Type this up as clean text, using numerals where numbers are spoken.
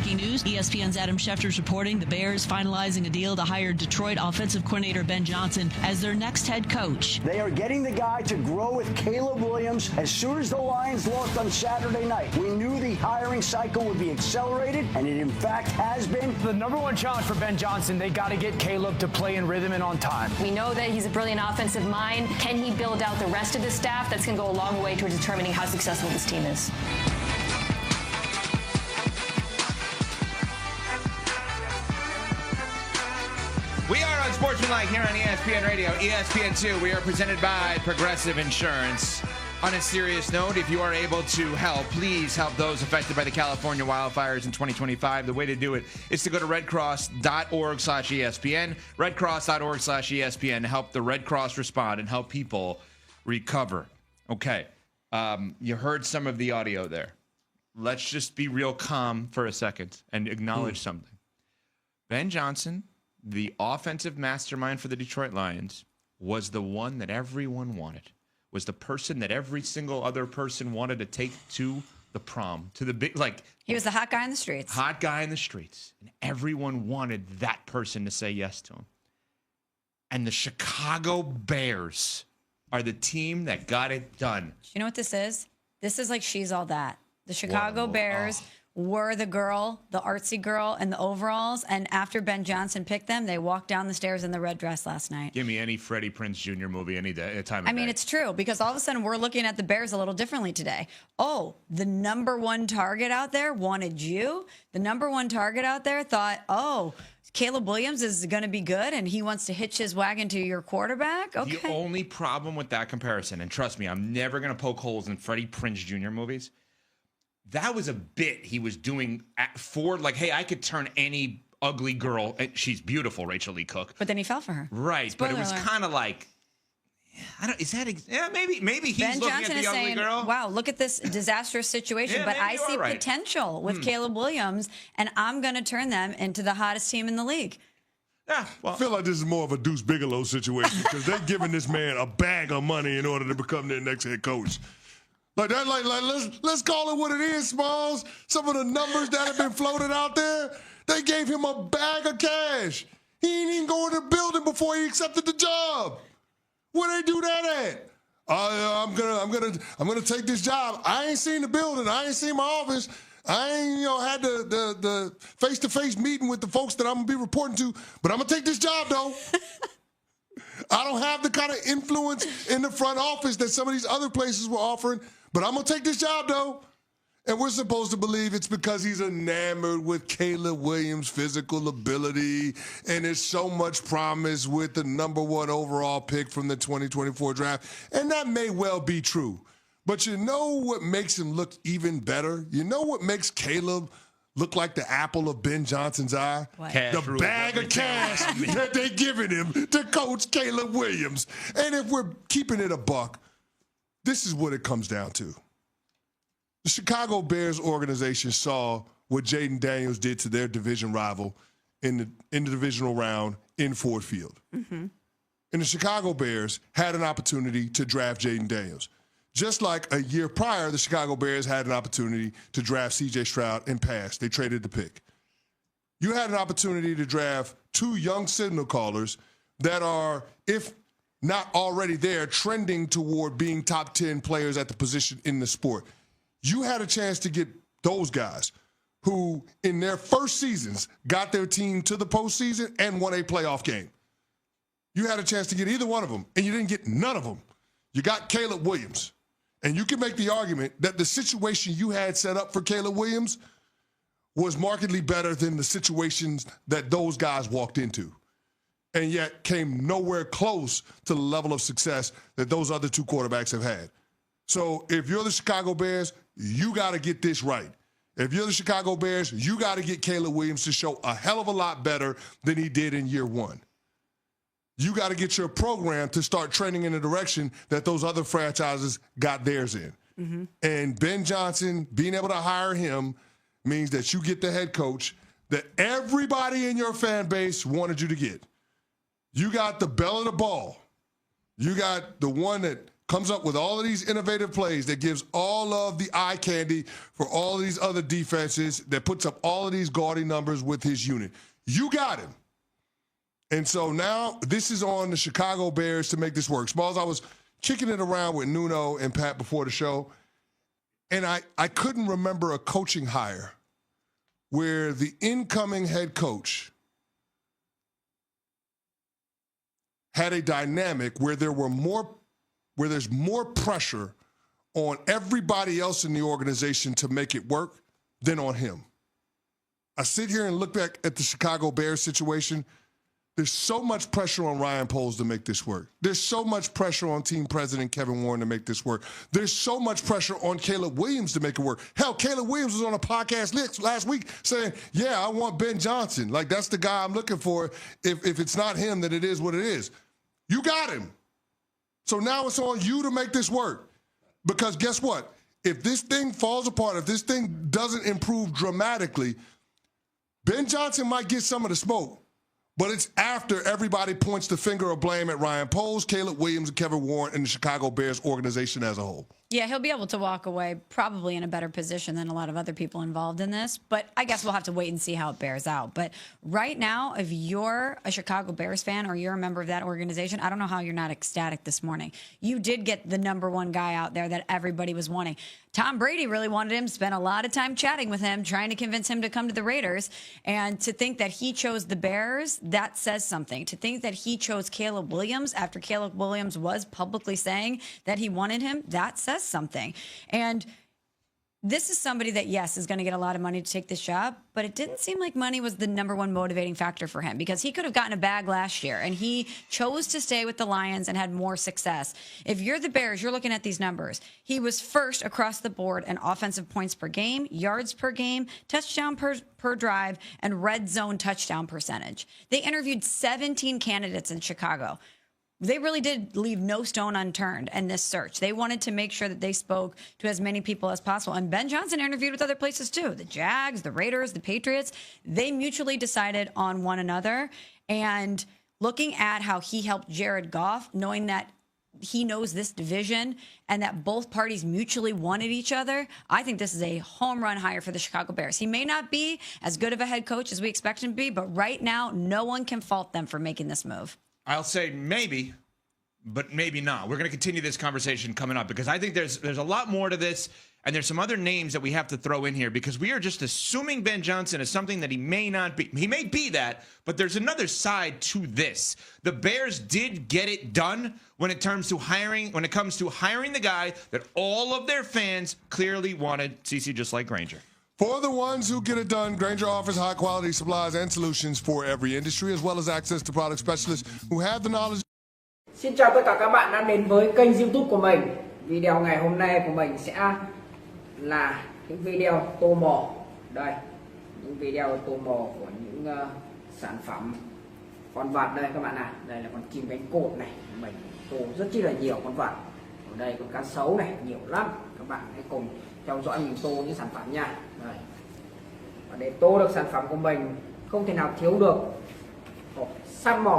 breaking news. ESPN's Adam Schefter's reporting the Bears finalizing a deal to hire Detroit offensive coordinator Ben Johnson as their next head coach. They are getting the guy to grow with Caleb Williams. As soon as the Lions lost on Saturday night, we knew the hiring cycle would be accelerated, and it in fact has been. The number one challenge for Ben Johnson, they got to get Caleb to play in rhythm and on time. We know that he's a brilliant offensive mind. Can he build out the rest of the staff? That's going to go a long way towards determining how successful this team is. We are on Sportsmanlike here on ESPN Radio, ESPN2. We are presented by Progressive Insurance. On a serious note, if you are able to help, please help those affected by the California wildfires in 2025. The way to do it is to go to redcross.org/ESPN, redcross.org/ESPN, help the Red Cross respond and help people recover. Okay, you heard some of the audio there. Let's just be real calm for a second and acknowledge something. Ben Johnson, the offensive mastermind for the Detroit Lions, was the one that everyone wanted, was the person that every single other person wanted to take to the prom, to the big, like. He was the hot guy in the streets. Hot guy in the streets. And everyone wanted that person to say yes to him. And the Chicago Bears are the team that got it done. You know what this is? This is like She's All That. The Chicago Bears were the girl, the artsy girl in the overalls, and after Ben Johnson picked them, they walked down the stairs in the red dress last night. Give me any Freddie Prinze Jr. movie any day, any time of I mean, day. it's true, because all of a sudden we're looking at the Bears a little differently today. Oh, the number one target out there wanted you. The number one target out there thought, oh, Caleb Williams is going to be good, and he wants to hitch his wagon to your quarterback? Okay. The only problem with that comparison, and trust me, I'm never going to poke holes in Freddie Prinze Jr. movies, that was a bit he was doing for, like, hey, I could turn any ugly girl. She's beautiful, Rachel Lee Cook. But then he fell for her. Right, Spoiler but it was alert. kind of like, I don't. Is that? Maybe he's Ben looking Johnson at the is ugly saying, girl. wow, look at this disastrous situation. Yeah, but maybe I you see are right. potential with Caleb Williams, and I'm going to turn them into the hottest team in the league. Yeah, well, I feel like this is more of a Deuce Bigelow situation because they're giving this man a bag of money in order to become their next head coach. Like that, like let's call it what it is, Smalls. Some of the numbers that have been floated out there, they gave him a bag of cash. He ain't even going to the building before he accepted the job. Where they do that at? I'm gonna take this job. I ain't seen the building. I ain't seen my office. I ain't had the face-to-face meeting with the folks that I'm gonna be reporting to. But I'm gonna take this job though. I don't have the kind of influence in the front office that some of these other places were offering. But I'm going to take this job, though. And we're supposed to believe it's because he's enamored with Caleb Williams' physical ability. And there's so much promise with the number one overall pick from the 2024 draft. And that may well be true. But you know what makes him look even better? You know what makes Caleb look like the apple of Ben Johnson's eye? The bag of cash that they giving him to coach Caleb Williams. And if we're keeping it a buck, this is what it comes down to. The Chicago Bears organization saw what Jayden Daniels did to their division rival in the divisional round in Ford Field. Mm-hmm. And the Chicago Bears had an opportunity to draft Jayden Daniels. Just like a year prior, the Chicago Bears had an opportunity to draft C.J. Stroud and pass. They traded the pick. You had an opportunity to draft two young signal callers that are, if not already there, trending toward being top 10 players at the position in the sport. You had a chance to get those guys who, in their first seasons, got their team to the postseason and won a playoff game. You had a chance to get either one of them, and you didn't get none of them. You got Caleb Williams. And you can make the argument that the situation you had set up for Caleb Williams was markedly better than the situations that those guys walked into, and yet came nowhere close to the level of success that those other two quarterbacks have had. So if you're the Chicago Bears, you got to get this right. If you're the Chicago Bears, you got to get Caleb Williams to show a hell of a lot better than he did in year one. You got to get your program to start trending in the direction that those other franchises got theirs in. Mm-hmm. And Ben Johnson, being able to hire him means that you get the head coach that everybody in your fan base wanted you to get. You got the belle of the ball. You got the one that comes up with all of these innovative plays that gives all of the eye candy for all of these other defenses, that puts up all of these gaudy numbers with his unit. You got him. And so now this is on the Chicago Bears to make this work. Smalls, I was kicking it around with Nuno and Pat before the show, and I couldn't remember a coaching hire where the incoming head coach had a dynamic where there's more pressure on everybody else in the organization to make it work than on him. I sit here and look back at the Chicago Bears situation. There's so much pressure on Ryan Poles to make this work. There's so much pressure on team president Kevin Warren to make this work. There's so much pressure on Caleb Williams to make it work. Hell, Caleb Williams was on a podcast last week saying, yeah, I want Ben Johnson. Like, that's the guy I'm looking for. If it's not him, then it is what it is. You got him. So now it's on you to make this work. Because guess what? If this thing falls apart, if this thing doesn't improve dramatically, Ben Johnson might get some of the smoke. But it's after everybody points the finger of blame at Ryan Poles, Caleb Williams, and Kevin Warren, and the Chicago Bears organization as a whole. Yeah, he'll be able to walk away probably in a better position than a lot of other people involved in this. But I guess we'll have to wait and see how it bears out. But right now, if you're a Chicago Bears fan or you're a member of that organization, I don't know how you're not ecstatic this morning. You did get the number one guy out there that everybody was wanting. Tom Brady really wanted him, spent a lot of time chatting with him, trying to convince him to come to the Raiders. And to think that he chose the Bears, that says something. To think that he chose Caleb Williams after Caleb Williams was publicly saying that he wanted him, that says something. And this is somebody that, yes, is going to get a lot of money to take this job, but it didn't seem like money was the number one motivating factor for him, because he could have gotten a bag last year and he chose to stay with the Lions and had more success. If you're the Bears, you're looking at these numbers. He was first across the board in offensive points per game, yards per game, touchdown per drive, and red zone touchdown percentage. They interviewed 17 candidates in Chicago. They really did leave no stone unturned in this search. They wanted to make sure that they spoke to as many people as possible. And Ben Johnson interviewed with other places too. The Jags, the Raiders, the Patriots. They mutually decided on one another. And looking at how he helped Jared Goff, knowing that he knows this division and that both parties mutually wanted each other, I think this is a home run hire for the Chicago Bears. He may not be as good of a head coach as we expect him to be, but right now, no one can fault them for making this move. I'll say maybe, but maybe not. We're going to continue this conversation coming up, because I think there's a lot more to this, and there's some other names that we have to throw in here, because we are just assuming Ben Johnson is something that he may not be. He may be that, but there's another side to this. The Bears did get it done when it comes to hiring the guy that all of their fans clearly wanted, CC, just like Granger. For the ones who get it done, Granger offers high-quality supplies and solutions for every industry, as well as access to product specialists who have the knowledge. Xin chào tất cả các bạn đã đến với kênh YouTube của mình. Video ngày hôm nay của mình sẽ là những video tô mò. Đây, những video tô mò của những sản phẩm con vật đây các bạn ạ. Đây là con chim cánh cụt này, mình tô rất chi là nhiều con vật. Ở đây con cá sấu này, nhiều lắm. Các bạn hãy cùng theo dõi mình tô những sản phẩm nha. Đây. Và để tô được sản phẩm của mình không thể nào thiếu được săn mò.